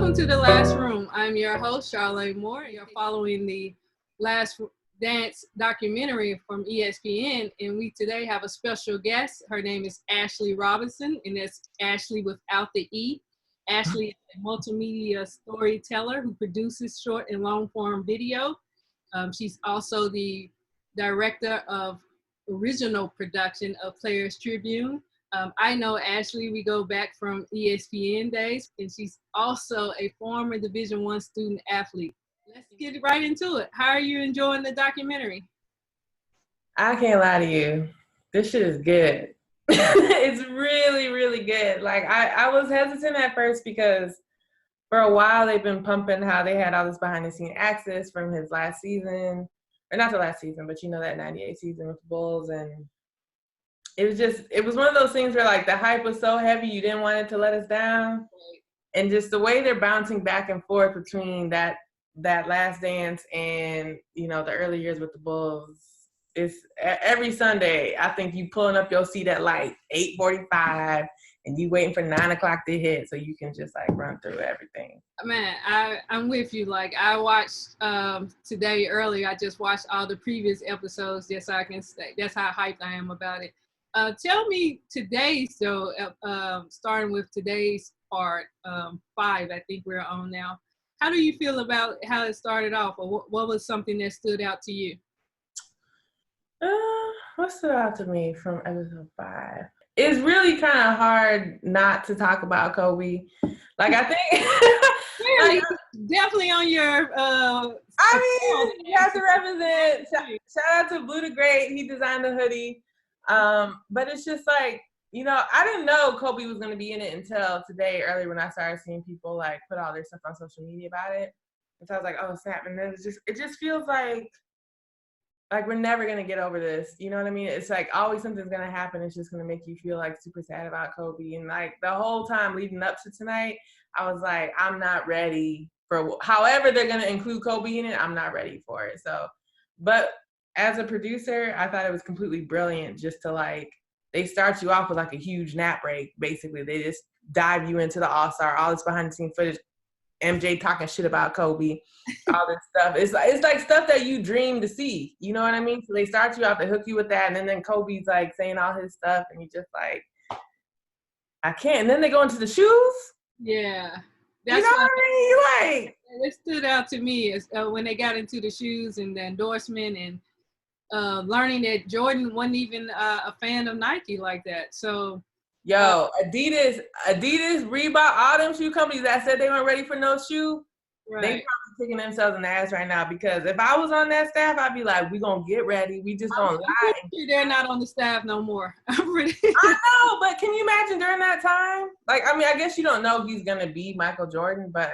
Welcome to The Last Room. I'm your host, Charlé Moore. You're following the Last Dance documentary from ESPN, and we today have a special guest. Her name is Ashley Robinson, and that's Ashley without the E. Ashley is a multimedia storyteller who produces short and long-form video. She's also the director of original production of Players Tribune. I know Ashley, we go back from ESPN days, and she's also a former Division I student athlete. Let's get right into it. How are you enjoying the documentary? I can't lie to you. This shit is good. It's really, really good. Like, I was hesitant at first because for a while they've been pumping how they had all this behind-the-scenes access from his last season. Or not the last season, but you know, that 98 season with the Bulls. And it was one of those things where like the hype was so heavy, you didn't want it to let us down. And just the way they're bouncing back and forth between that last dance and, you know, the early years with the Bulls, it's every Sunday, I think you pulling up your seat at like 8:45 and you waiting for 9 o'clock to hit so you can just like run through everything. Man, I'm with you. Like, I watched today earlier, I just watched all the previous episodes just so I can say that's how hyped I am about it. Tell me today's, though, starting with today's part, 5, I think we're on now. How do you feel about how it started off, or what was something that stood out to you? What stood out to me from episode 5? It's really kind of hard not to talk about Kobe. Like, I think like, definitely on your I mean, you have to represent. Shout out to Blue the Great. He designed the hoodie. But it's just like, you know, I didn't know Kobe was going to be in it until today, early, when I started seeing people like put all their stuff on social media about it. And so I was like, oh snap. And then it just feels like we're never going to get over this. You know what I mean? It's like always something's going to happen. It's just going to make you feel like super sad about Kobe. And like the whole time leading up to tonight, I was like, I'm not ready for however they're going to include Kobe in it. I'm not ready for it. So, but as a producer, I thought it was completely brilliant just to like, they start you off with like a huge nap break. Basically, they just dive you into the All-Star, all this behind the scenes footage, MJ talking shit about Kobe, all this stuff. It's like stuff that you dream to see. You know what I mean? So they start you off, they hook you with that, and then Kobe's like saying all his stuff, and you just like, I can't. And then they go into the shoes. Yeah. That's, you know what I mean? Like, it stood out to me is when they got into the shoes and the endorsement and learning that Jordan wasn't even a fan of Nike like that. So, Adidas, Reebok, all them shoe companies that said they weren't ready for no shoe, right, they probably kicking themselves in the ass right now, because if I was on that staff, I'd be like, we gonna get ready. We just gonna lie. They're not on the staff no more. I know, but can you imagine during that time? Like, I mean, I guess you don't know he's gonna be Michael Jordan, but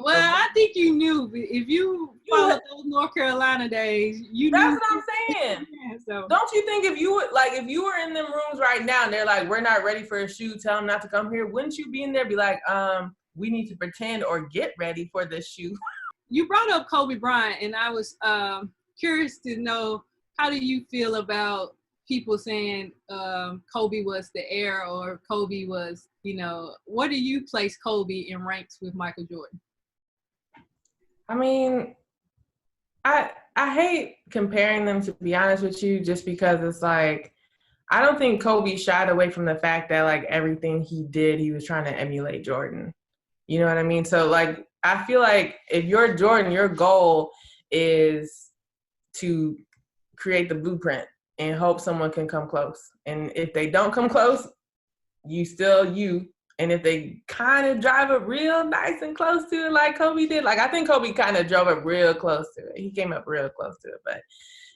well, I think you knew. If you followed those North Carolina days, you that's knew. What I'm saying. Yeah, so. Don't you think if you were in them rooms right now and they're like, we're not ready for a shoe, tell them not to come here, wouldn't you be in there be like, we need to pretend or get ready for this shoe? You brought up Kobe Bryant, and I was curious to know, how do you feel about people saying Kobe was the heir, or Kobe was, you know, what do you place Kobe in ranks with Michael Jordan? I mean, I hate comparing them, to be honest with you, just because it's like, I don't think Kobe shied away from the fact that like everything he did, he was trying to emulate Jordan. You know what I mean? So like, I feel like if you're Jordan, your goal is to create the blueprint and hope someone can come close. And if they don't come close, you still you. And if they kind of drive up real nice and close to it like Kobe did, like I think Kobe kind of drove up real close to it. He came up real close to it, but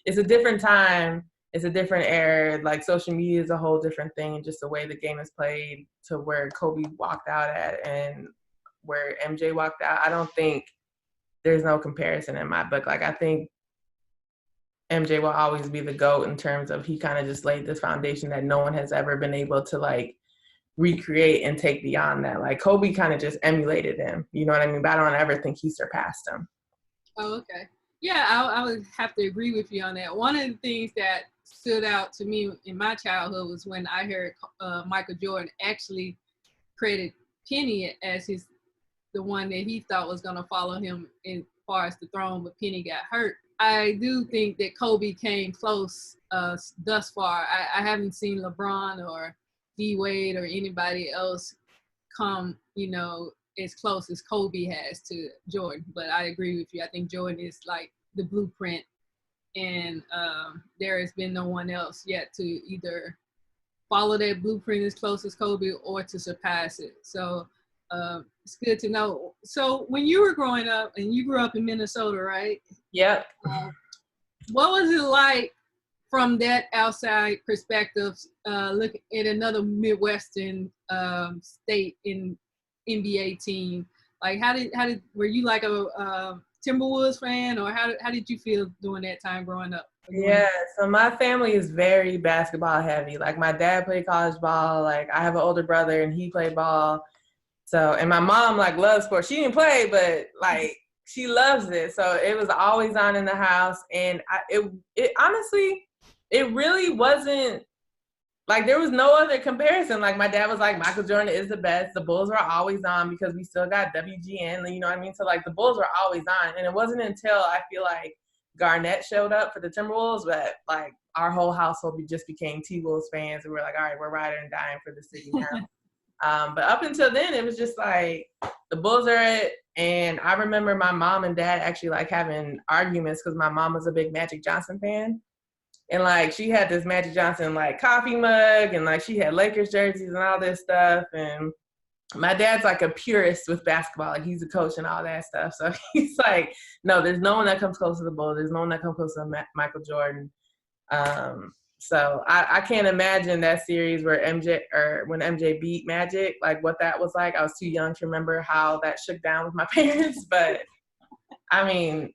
it's a different time. It's a different era. Like social media is a whole different thing, just the way the game is played to where Kobe walked out at and where MJ walked out. I don't think there's no comparison in my book. Like I think MJ will always be the GOAT in terms of he kind of just laid this foundation that no one has ever been able to like recreate and take beyond that. Like Kobe kind of just emulated him, you know what I mean? But I don't ever think he surpassed him. Oh, okay. Yeah, I would have to agree with you on that. One of the things that stood out to me in my childhood was when I heard Michael Jordan actually credit Penny as his the one that he thought was going to follow him as far as the throne, but Penny got hurt. I do think that Kobe came close thus far. I haven't seen LeBron or D Wade or anybody else come, as close as Kobe has to Jordan. But I agree with you. I think Jordan is like the blueprint, and there has been no one else yet to either follow that blueprint as close as Kobe or to surpass it. So it's good to know. So when you were growing up, and you grew up in Minnesota, right? Yep. What was it like from that outside perspective, looking at another Midwestern state in NBA team? Like, how did were you like a Timberwolves fan, or how did you feel during that time growing up? Yeah, so my family is very basketball heavy. Like, my dad played college ball. Like, I have an older brother and he played ball. So, and my mom like loves sports. She didn't play, but like she loves it. So it was always on in the house. And it honestly, it really wasn't like there was no other comparison. Like, my dad was like, Michael Jordan is the best. The Bulls were always on because we still got WGN, you know what I mean? So like the Bulls were always on. And it wasn't until I feel like Garnett showed up for the Timberwolves, but like our whole household just became T-Wolves fans. And we're like, all right, we're riding and dying for the city now. But up until then, it was just like the Bulls are it. And I remember my mom and dad actually like having arguments because my mom was a big Magic Johnson fan. And like she had this Magic Johnson like coffee mug, and like she had Lakers jerseys and all this stuff. And my dad's like a purist with basketball. Like, he's a coach and all that stuff. So he's like, no, there's no one that comes close to the Bulls. There's no one that comes close to Michael Jordan. So I can't imagine that series where when MJ beat Magic, like what that was like. I was too young to remember how that shook down with my parents. But I mean,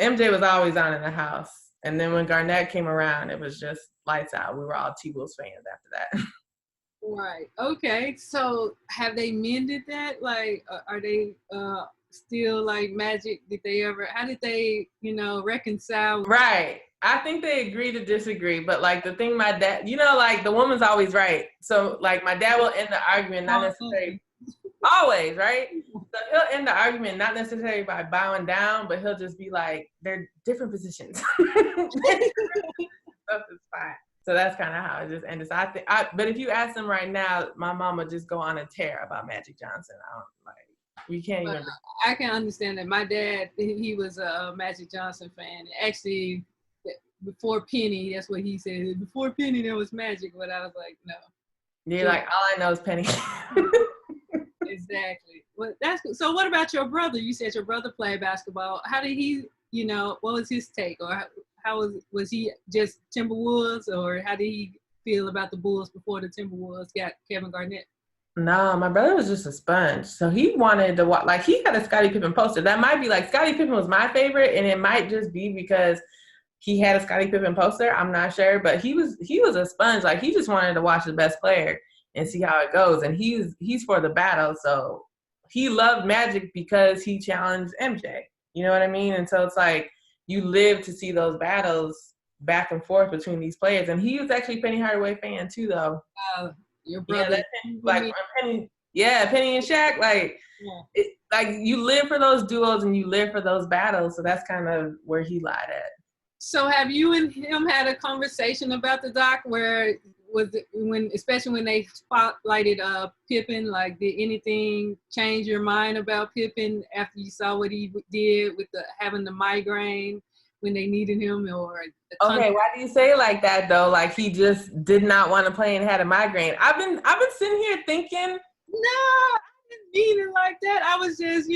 MJ was always on in the house. And then when Garnett came around, it was just lights out. We were all T-Wolves fans after that. Right. Okay. So have they mended that? Like, are they still like Magic? How did they, reconcile? Right. I think they agree to disagree. But like the thing my dad, like the woman's always right. So like my dad will end the argument, not necessarily always, right? So he'll end the argument, not necessarily by bowing down, but he'll just be like, they're different positions. Stuff is fine. So that's kind of how it just ended. So but if you ask them right now, my mom would just go on a tear about Magic Johnson. We can't even. I can understand that. My dad, he was a Magic Johnson fan. Actually, before Penny, that's what he said. Before Penny, there was Magic, but I was like, no. You're like, all I know is Penny. Exactly. Well, so. What about your brother? You said your brother played basketball. How did he? What was his take, or how was he just Timberwolves, or how did he feel about the Bulls before the Timberwolves got Kevin Garnett? No, my brother was just a sponge. So he wanted to watch. Like, he had a Scottie Pippen poster. That might be like Scottie Pippen was my favorite, and it might just be because he had a Scottie Pippen poster. I'm not sure, but he was a sponge. Like, he just wanted to watch the best player and see how it goes. And he's for the battle. So he loved Magic because he challenged MJ. You know what I mean? And so it's like you live to see those battles back and forth between these players. And he was actually a Penny Hardaway fan too, though. Your brother, Penny and Shaq. Like you live for those duos and you live for those battles. So that's kind of where he lied at. So have you and him had a conversation about the doc where especially when they spotlighted Pippen, like, did anything change your mind about Pippen after you saw what he did with having the migraine when they needed him? Okay, why do you say it like that though? Like he just did not want to play and had a migraine. I've been sitting here thinking, no, I didn't mean it like that. I was just,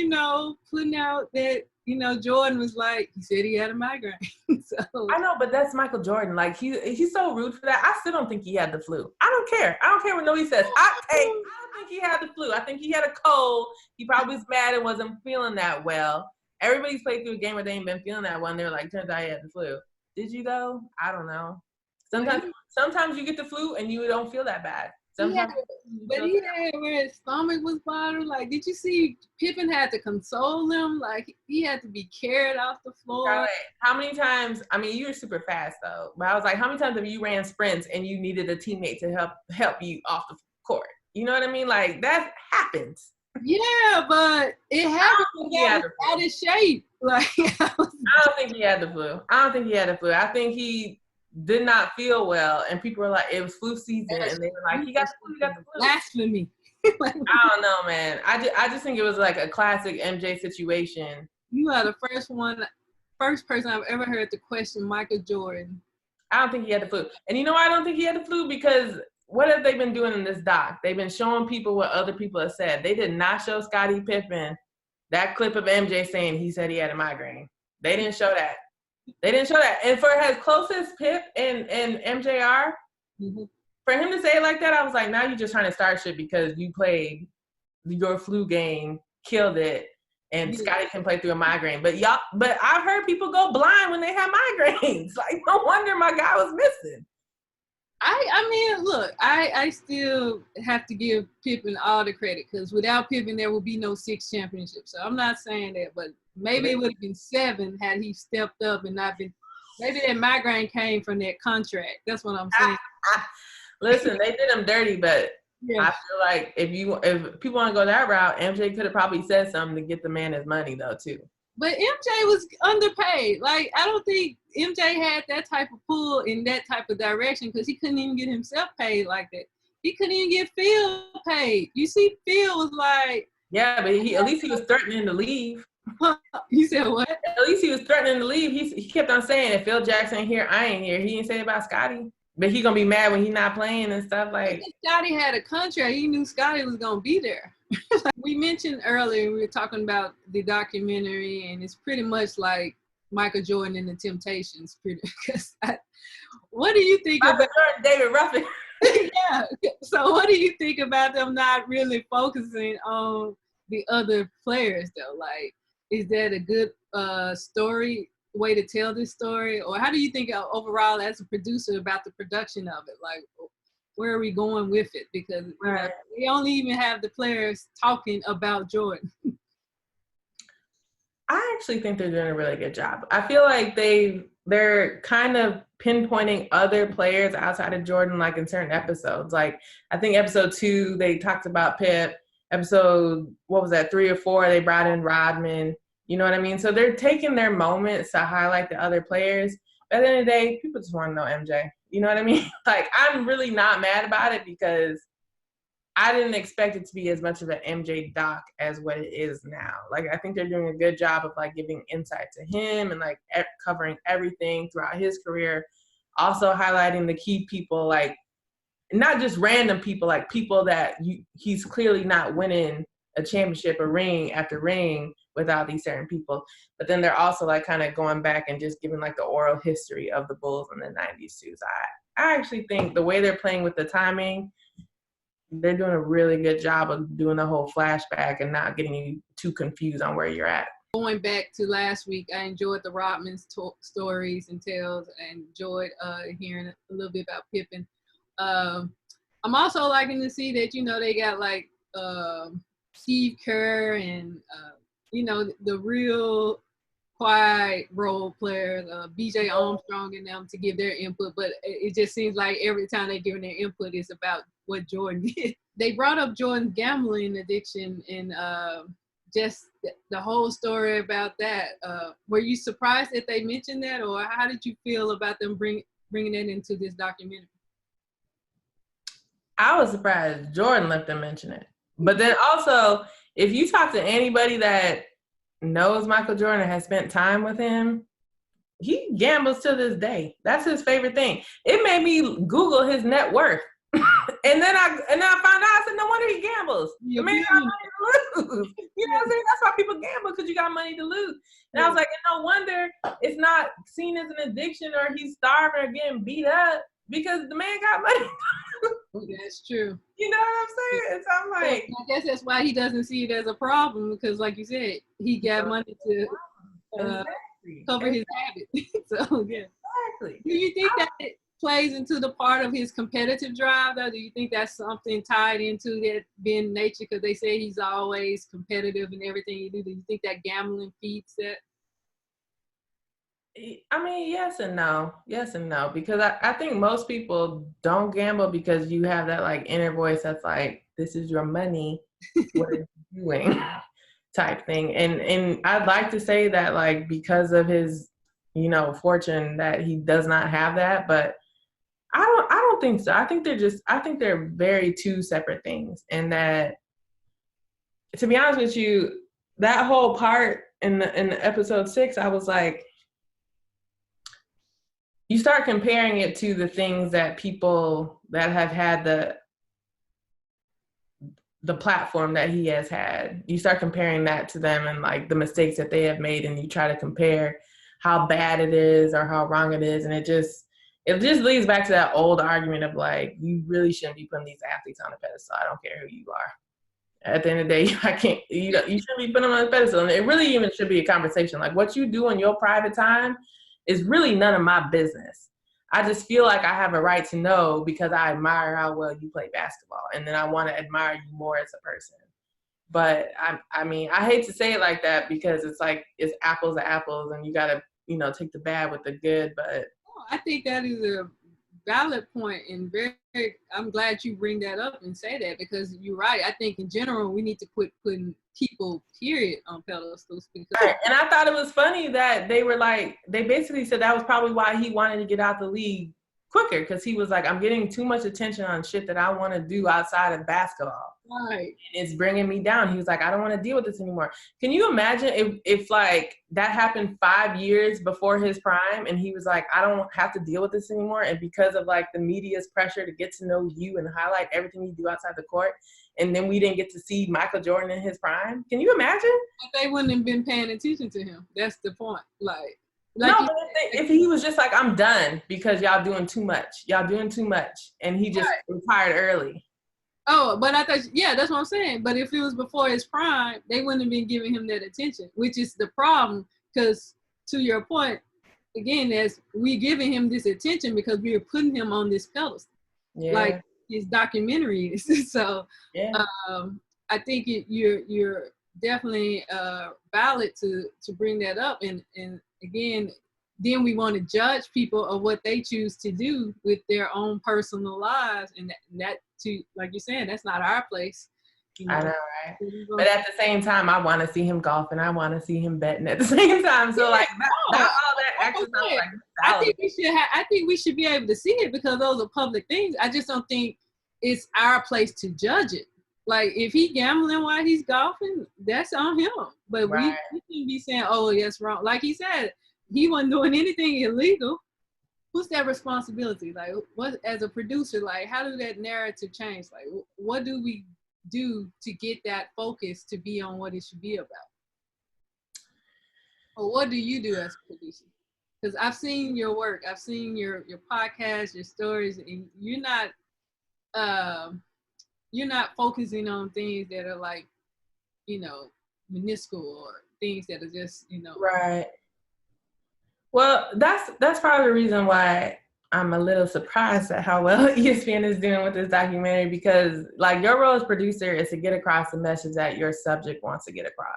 putting out that, Jordan was like, he said he had a migraine. So I know, but that's Michael Jordan. Like he's so rude for that. I still don't think he had the flu. I don't care. I don't care what nobody says. I don't think he had the flu. I think he had a cold. He probably was mad and wasn't feeling that well. Everybody's played through a game where they ain't been feeling that well, and they're like, turns out he had the flu. Did you though? I don't know. Sometimes you get the flu and you don't feel that bad. Sometimes he had where his stomach was bothering. Like, did you see Pippen had to console him? Like, he had to be carried off the floor. Charlé, how many times? I mean, you were super fast though, but I was like, how many times have you ran sprints and you needed a teammate to help you off the court? You know what I mean? Like, that happens. Yeah, but it happened out of shape. Like, I don't think he had the flu. I think he did not feel well, and people were like, it was flu season, and they were like, he got the flu. Blasphemy. I don't know, man. I just think it was like a classic MJ situation. You are the first person I've ever heard to question Michael Jordan. I don't think he had the flu. And you know why I don't think he had the flu? Because what have they been doing in this doc? They've been showing people what other people have said. They did not show Scottie Pippen that clip of MJ saying he said he had a migraine. They didn't show that. And for as close as Pip and MJ are, for him to say it like that, I was like, now you're just trying to start shit because you played your flu game, killed it, and Scottie can play through a migraine. But I've heard people go blind when they have migraines. Like, no wonder my guy was missing. I mean, look, I still have to give Pippen all the credit because without Pippen, there would be no 6 championships. So I'm not saying that, but maybe it would have been 7 had he stepped up and not been. Maybe that migraine came from that contract. That's what I'm saying. Listen, they did him dirty, but I feel like if people want to go that route, MJ could have probably said something to get the man his money though too. But MJ was underpaid. Like, I don't think MJ had that type of pull in that type of direction because he couldn't even get himself paid like that. He couldn't even get Phil paid. You see, Phil was like... Yeah, but at least he was threatening to leave. You said what? At least he was threatening to leave. He kept on saying, if Phil Jackson ain't here, I ain't here. He didn't say about Scottie. But he going to be mad when he not playing and stuff like... Scottie had a contract. He knew Scottie was going to be there. We mentioned earlier, we were talking about the documentary, and it's pretty much like Michael Jordan and the Temptations. What do you think about David Ruffin? Yeah. So what do you think about them not really focusing on the other players, though? Like, is that a good way to tell this story? Or how do you think overall as a producer about the production of it? Like, where are we going with it? Because we only even have the players talking about Jordan. I actually think they're doing a really good job. I feel like they're kind of pinpointing other players outside of Jordan, like in certain episodes. Like, I think episode 2, they talked about Pip. Episode, 3 or 4, they brought in Rodman. You know what I mean? So they're taking their moments to highlight the other players. But at the end of the day, people just want to know MJ. You know what I mean? Like, I'm really not mad about it because I didn't expect it to be as much of an MJ doc as what it is now. Like, I think they're doing a good job of, like, giving insight to him and, like, covering everything throughout his career. Also highlighting the key people, like, not just random people, like people that he's clearly not winning a championship or ring after ring without these certain people. But then they're also like kind of going back and just giving like the oral history of the Bulls in the 90s too. So I actually think the way they're playing with the timing, they're doing a really good job of doing the whole flashback and not getting you too confused on where you're at. Going back to last week, I enjoyed the Rodman's stories and tales, and enjoyed hearing a little bit about Pippen. I'm also liking to see that, you know, they got like Steve Kerr and, you know, the real quiet role players, BJ Armstrong and them to give their input. But it just seems like every time they're giving their input, it's about what Jordan did. They brought up Jordan's gambling addiction and just the whole story about that. Were you surprised that they mentioned that, or how did you feel about them bringing it into this documentary? I was surprised Jordan let them mention it. But then also, if you talk to anybody that knows Michael Jordan, has spent time with him, he gambles to this day. That's his favorite thing. It made me Google his net worth. and then I found out, I said, no wonder he gambles. The man got money to lose. You know what I'm saying? That's why people gamble, because you got money to lose. And I was like, no wonder it's not seen as an addiction or he's starving or getting beat up, because the man got money. That's true. You know what I'm saying? So I'm like, I guess that's why he doesn't see it as a problem, because like you said, he got money to cover his habit. So yeah. Exactly. Do you think that it plays into the part of his competitive drive, though? Do you think that's something tied into that being nature? Because they say he's always competitive in everything he do. Do you think that gambling feeds that? I mean, yes and no. Yes and no. Because I think most people don't gamble because you have that like inner voice that's like, this is your money. What are you doing type thing. And I'd like to say that like because of his, fortune that he does not have that, but I don't think so. I think they're very two separate things. And that, to be honest with you, that whole part in the episode 6, I was like, you start comparing it to the things that people that have had the platform that he has had. You start comparing that to them and like the mistakes that they have made, and you try to compare how bad it is or how wrong it is, and it just leads back to that old argument of like, you really shouldn't be putting these athletes on a pedestal. I don't care who you are. At the end of the day, you shouldn't be putting them on a pedestal. And it really even should be a conversation. Like, what you do in your private time is really none of my business. I just feel like I have a right to know because I admire how well you play basketball. And then I want to admire you more as a person. But I mean, I hate to say it like that because it's like, it's apples to apples and you got to, take the bad with the good. But I think that is a valid point, and I'm glad you bring that up and say that, because you're right. I think in general we need to quit putting people period on pedestals. Right. And I thought it was funny that they basically said that was probably why he wanted to get out the league quicker, because he was like, I'm getting too much attention on shit that I want to do outside of basketball. Right. And it's bringing me down. He was like, I don't want to deal with this anymore. Can you imagine if like that happened 5 years before his prime and he was like, I don't have to deal with this anymore. And because of like the media's pressure to get to know you and highlight everything you do outside the court, and then we didn't get to see Michael Jordan in his prime. Can you imagine? But they wouldn't have been paying attention to him. That's the point. Like no, but if he was just like, I'm done because y'all doing too much. And he just retired early. Oh, but I thought, that's what I'm saying. But if it was before his prime, they wouldn't have been giving him that attention, which is the problem. Because to your point, again, as we giving him this attention because we are putting him on this pedestal, like his documentary is. So I think you're definitely valid to bring that up. And again, then we want to judge people of what they choose to do with their own personal lives, and that to, like you're saying, that's not our place. I know, right? But at the same time, I want to see him golfing. I want to see him betting at the same time. So like, not all that extra stuff. Like, I think we should be able to see it because those are public things. I just don't think it's our place to judge it. Like, if he gambling while he's golfing, that's on him. But we can be saying, oh, that's wrong. Like he said, he wasn't doing anything illegal. Who's that responsibility? Like, what, as a producer, like, how do that narrative change? Like, what do we do to get that focus to be on what it should be about? Or what do you do as a producer? Because I've seen your work, I've seen your podcast, your stories, and you're not focusing on things that are like, minuscule or things that are just, Right. Well, that's probably the reason why I'm a little surprised at how well ESPN is doing with this documentary, because like your role as producer is to get across the message that your subject wants to get across.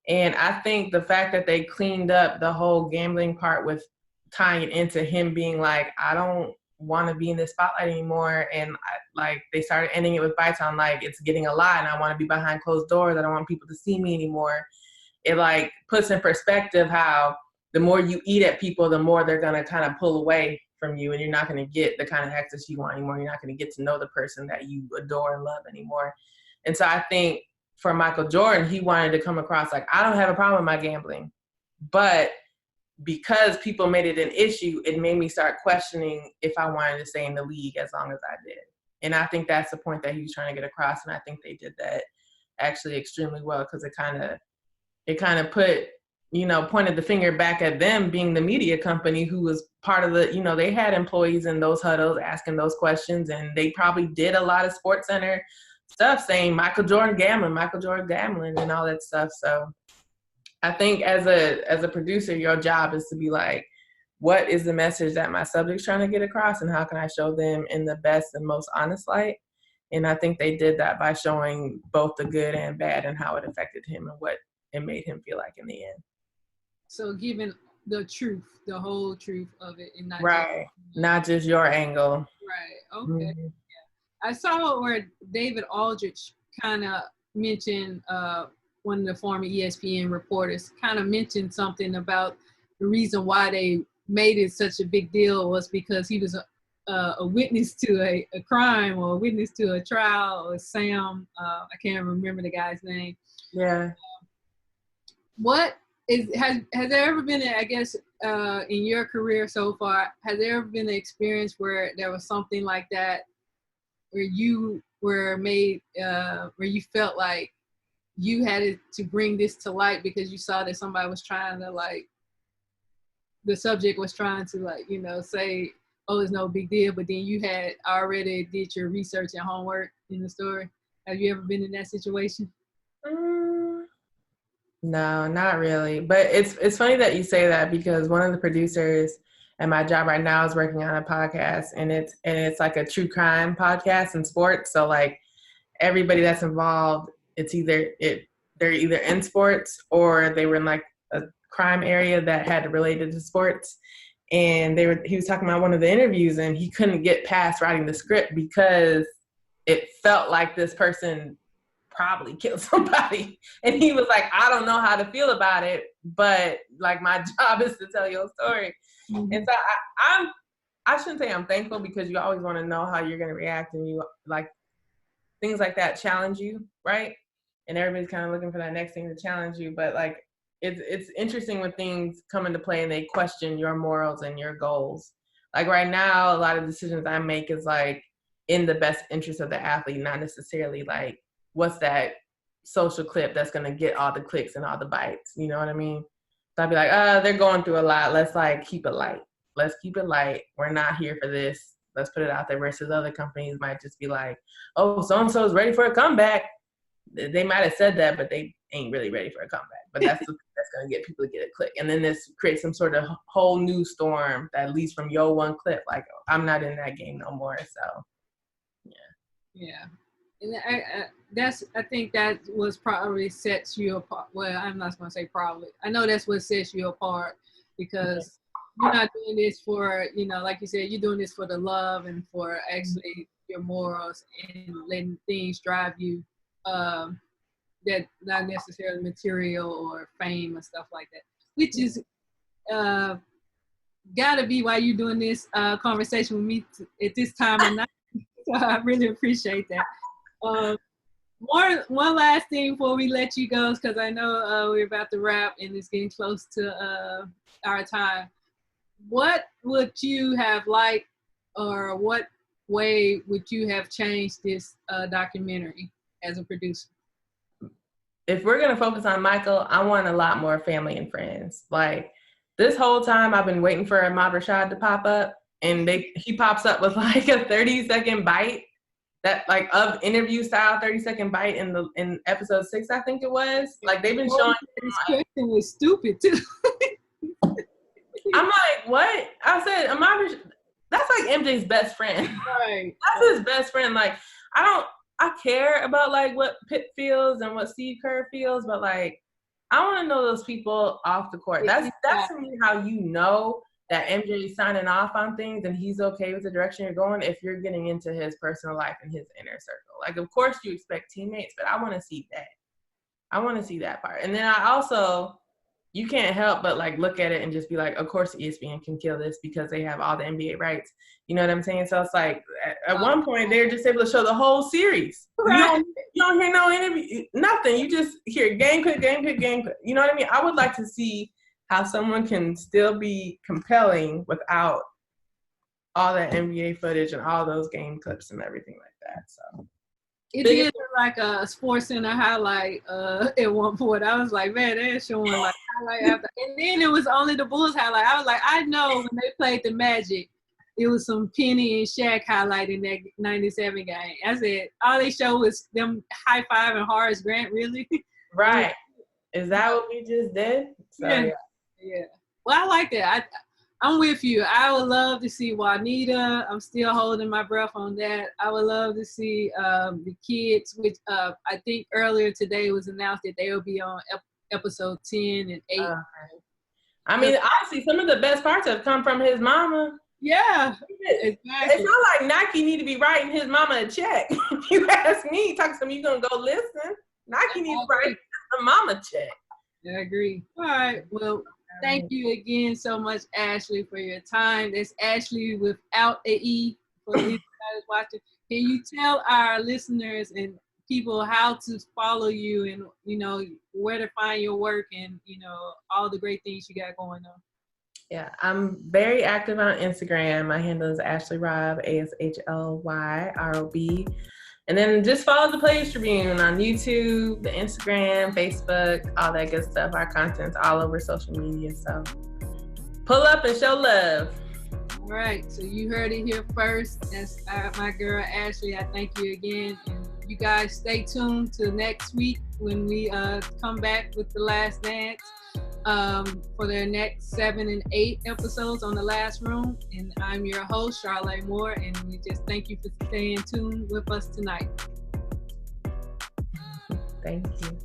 And I think the fact that they cleaned up the whole gambling part with tying it into him being like, I don't want to be in this spotlight anymore. And they started ending it with bites on like, it's getting a lot and I want to be behind closed doors. I don't want people to see me anymore. It like puts in perspective how the more you eat at people, the more they're going to kind of pull away from you, and you're not going to get the kind of access you want anymore. You're not going to get to know the person that you adore and love anymore. And so I think for Michael Jordan, he wanted to come across like, I don't have a problem with my gambling, but because people made it an issue, it made me start questioning if I wanted to stay in the league as long as I did. And I think that's the point that he was trying to get across. And I think they did that actually extremely well, because it kind of put, pointed the finger back at them being the media company who was part of the, they had employees in those huddles asking those questions, and they probably did a lot of SportsCenter stuff saying Michael Jordan gambling and all that stuff. So I think as a producer, your job is to be like, what is the message that my subject's trying to get across, and how can I show them in the best and most honest light? And I think they did that by showing both the good and bad and how it affected him and what it made him feel like in the end. So giving the truth, the whole truth of it, and not just your angle. Right. Okay. Mm-hmm. Yeah. I saw where David Aldridge kind of mentioned, one of the former ESPN reporters kind of mentioned something about the reason why they made it such a big deal was because he was a witness to a crime or a witness to a trial, or Sam, I can't remember the guy's name. Yeah. Has there ever been, I guess, in your career so far, has there ever been an experience where there was something like that, where you were made, where you felt like you had to bring this to light because you saw that somebody was trying to, like, the subject was trying to, like, you know, say, oh, it's no big deal, but then you had already did your research and homework in the story? Have you ever been in that situation? No, not really. But it's funny that you say that, because one of the producers at my job right now is working on a podcast, and it's like a true crime podcast in sports. So like everybody that's involved, they're either in sports or they were in like a crime area that had related to sports. And he was talking about one of the interviews, and he couldn't get past writing the script because it felt like this person probably killed somebody. And he was like, I don't know how to feel about it, but like my job is to tell your story. Mm-hmm. And so I shouldn't say I'm thankful, because you always want to know how you're going to react, and you like things like that challenge you, right? And everybody's kind of looking for that next thing to challenge you. But like it's interesting when things come into play and they question your morals and your goals. Like right now, a lot of decisions I make is like in the best interest of the athlete, not necessarily like what's that social clip that's going to get all the clicks and all the bites. You know what I mean? So I'd be like, they're going through a lot. Let's like keep it light. Let's keep it light. We're not here for this. Let's put it out there. Versus other companies might just be like, oh, so-and-so is ready for a comeback. They might have said that, but they ain't really ready for a comeback. But that's going to get people to get a click. And then this creates some sort of whole new storm that leads from your one clip. Like, I'm not in that game no more. So, yeah. Yeah. And I think that was probably sets you apart. Well, I'm not going to say probably. I know that's what sets you apart, because you're not doing this for, you know, like you said, you're doing this for the love and for actually your morals and letting things drive you, that not necessarily material or fame and stuff like that, which is gotta be why you're doing this conversation with me at this time of night. So I really appreciate that. One last thing before we let you go, because I know we're about to wrap and it's getting close to our time. What would you have liked, or what way would you have changed this documentary as a producer? If we're going to focus on Michael, I want a lot more family and friends. Like, this whole time I've been waiting for Ahmad Rashad to pop up, and he pops up with like a 30-second bite, that like of interview style 30-second bite in episode 6, I think it was. Like, they've been showing. This question was stupid too. I'm like, what? I said, Ahmad, that's like MJ's best friend. Right. That's his best friend. Like, I care about like what Pitt feels and what Steve Kerr feels, but like, I want to know those people off the court. That's to me how you know that MJ is signing off on things and he's okay with the direction you're going, if you're getting into his personal life and his inner circle. Like, of course you expect teammates, but I want to see that. I want to see that part. And then you can't help but like look at it and just be like, of course ESPN can kill this because they have all the NBA rights. You know what I'm saying? So it's like at one point they're just able to show the whole series. Right. You don't hear no interview, nothing. You just hear game clip. You know what I mean? I would like to see how someone can still be compelling without all that NBA footage and all those game clips and everything like that. So it is like a Sports Center highlight at one point. I was like, man, they're showing like highlight after. And then it was only the Bulls highlight. I was like, I know when they played the Magic, it was some Penny and Shaq highlight in that 97 game. I said, all they showed was them high-fiving Horace Grant, really? Right. Is that what we just did? So, yeah. Well, I like that. I'm with you. I would love to see Juanita. I'm still holding my breath on that. I would love to see the kids, which I think earlier today it was announced that they will be on episode 10 and 8. I mean, honestly, some of the best parts have come from his mama. Yeah, exactly. It's not like Nike need to be writing his mama a check. You ask me, talk to me, you gonna go listen. Nike needs to write a mama check. I agree. All right. Well, thank you again so much, Ashley, for your time. That's Ashley without a E for the guys watching. Can you tell our listeners and people how to follow you and, you know, where to find your work and, you know, all the great things you got going on? Yeah, I'm very active on Instagram. My handle is Ashley Rob, ASHLYROB. And then just follow the Players Tribune on YouTube, the Instagram, Facebook, all that good stuff. Our content's all over social media. So pull up and show love. All right. So you heard it here first. That's my girl, Ashley. I thank you again. And you guys stay tuned to next week when we come back with The Last Dance for their next 7 and 8 episodes on The Last Room. And I'm your host, Charlé Moore, and we just thank you for staying tuned with us tonight. Thank you.